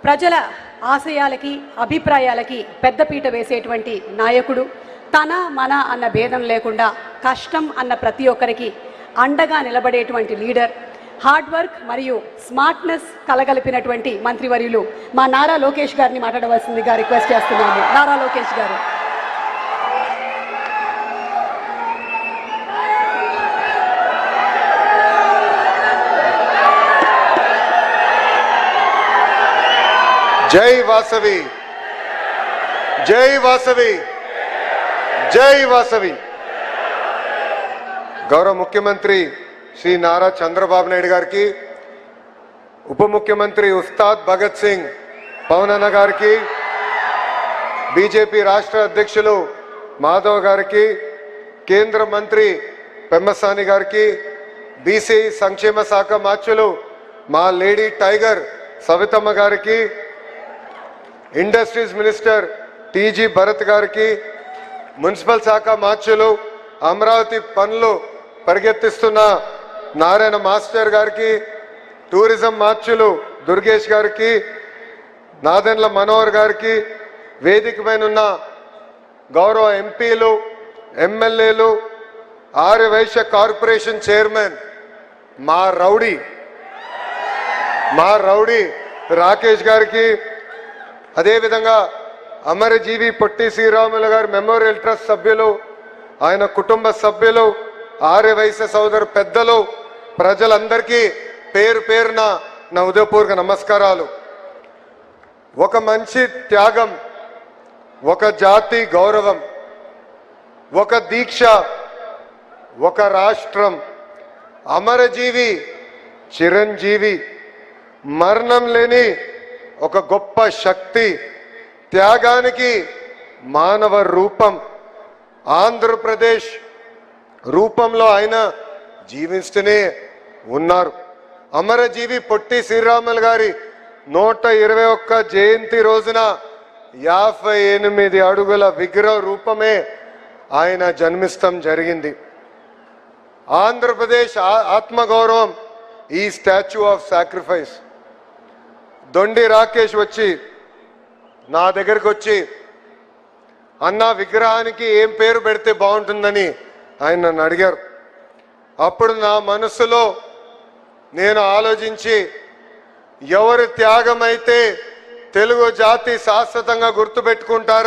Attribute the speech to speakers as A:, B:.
A: ప్రజల ఆశయాలకి అభిప్రాయాలకి పెద్దపీట వేసేటువంటి నాయకుడు. తన మన అన్న భేదం లేకుండా కష్టం అన్న ప్రతి ఒక్కరికి అండగా నిలబడేటువంటి లీడర్. హార్డ్ వర్క్ మరియు స్మార్ట్నెస్ కలగలిపినటువంటి మంత్రివర్యులు మా నారా లోకేష్ గారిని మాట్లాడవలసిందిగా రిక్వెస్ట్ చేస్తున్నాము. నారా లోకేష్ గారు.
B: జై వాసవి, జై వాసవి, జై వాసవి. గౌరవ ముఖ్యమంత్రి శ్రీ నారా చంద్రబాబు నాయుడు గారికి, ఉప ముఖ్యమంత్రి ఉస్తాద్ భగత్ సింగ్ పవన్ అన్న గారికి, బీజేపీ రాష్ట్ర అధ్యక్షులు మాధవ్ గారికి, కేంద్ర మంత్రి పెమ్మసాని గారికి, బీసీ సంక్షేమ శాఖ మార్చులు మా లేడీ టైగర్ సవితమ్మ గారికి, ఇండస్ట్రీస్ మినిస్టర్ టీజీ భరత్ గారికి, మున్సిపల్ శాఖ మార్చులు అమరావతి పనులు పరిగెత్తిస్తున్న నారాయణ మాస్టర్ గారికి, టూరిజం మార్చులు దుర్గేష్ గారికి, నాదెండ్ల మనోహర్ గారికి, వేదిక పైన ఉన్న గౌరవ ఎంపీలు, ఎమ్మెల్యేలు, ఆర్యవైశ్య కార్పొరేషన్ చైర్మన్ మా రౌడీ రాకేష్ గారికి, అదేవిధంగా అమరజీవి పొట్టి శ్రీరాములు గారి మెమోరియల్ ట్రస్ట్ సభ్యులు, ఆయన కుటుంబ సభ్యులు, ఆర్యవైశ్య సోదరు పెద్దలు, ప్రజలందరికీ పేరు పేరున నా ఉదయపూర్వక నమస్కారాలు. ఒక మనిషి త్యాగం, ఒక జాతి గౌరవం, ఒక దీక్ష, ఒక రాష్ట్రం. అమరజీవి చిరంజీవి, మరణం లేని ఒక గొప్ప శక్తి, త్యాగానికి మానవ రూపం. ఆంధ్రప్రదేశ్ రూపంలో ఆయన జీవిస్తూనే ఉన్నారు. అమరజీవి పొట్టి శ్రీరాములు గారి 121 జయంతి రోజున 58 అడుగుల విగ్రహ రూపమే ఆయన జన్మిస్తం జరిగింది. ఆంధ్రప్రదేశ్ ఆత్మగౌరవం ఈ స్టాచ్యూ ఆఫ్ సాక్రిఫైస్. దొండి రాకేష్ వచ్చి నా దగ్గరికి వచ్చి, అన్న విగ్రహానికి ఏం పేరు పెడితే బాగుంటుందని ఆయన నన్ను అడిగారు. అప్పుడు నా మనసులో నేను ఆలోచించి, ఎవరి త్యాగం అయితే తెలుగు జాతి శాశ్వతంగా గుర్తుపెట్టుకుంటారో